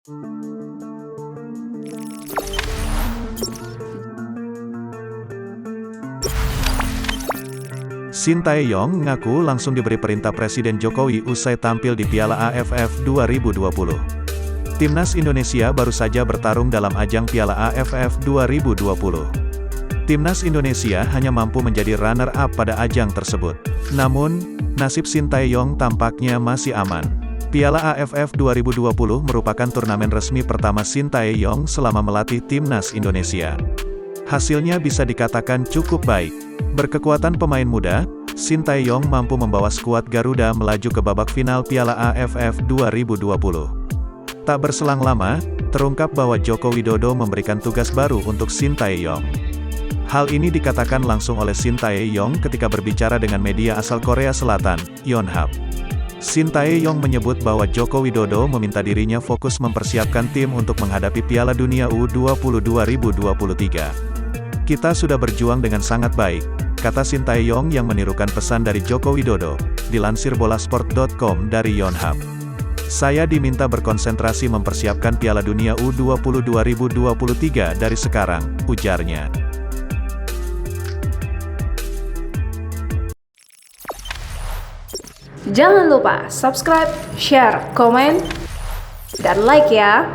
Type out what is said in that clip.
Sintayong ngaku langsung diberi perintah Presiden Jokowi usai tampil di Piala AFF 2020. Timnas Indonesia baru saja bertarung dalam ajang Piala AFF 2020. Timnas Indonesia hanya mampu menjadi runner-up pada ajang tersebut. Namun, nasib Sintayong tampaknya masih aman. Piala AFF 2020 merupakan turnamen resmi pertama Sintayong selama melatih Timnas Indonesia. Hasilnya bisa dikatakan cukup baik. Berkekuatan pemain muda, Sintayong mampu membawa skuad Garuda melaju ke babak final Piala AFF 2020. Tak berselang lama, terungkap bahwa Joko Widodo memberikan tugas baru untuk Sintayong. Hal ini dikatakan langsung oleh Sintayong ketika berbicara dengan media asal Korea Selatan, Yonhap. Sintayong menyebut bahwa Joko Widodo meminta dirinya fokus mempersiapkan tim untuk menghadapi Piala Dunia U20 2023. Kita sudah berjuang dengan sangat baik, kata Sintayong yang menirukan pesan dari Joko Widodo, dilansir bolasport.com dari Yonhap. Saya diminta berkonsentrasi mempersiapkan Piala Dunia U20 2023 dari sekarang, ujarnya. Jangan lupa subscribe, share, komen, dan like ya!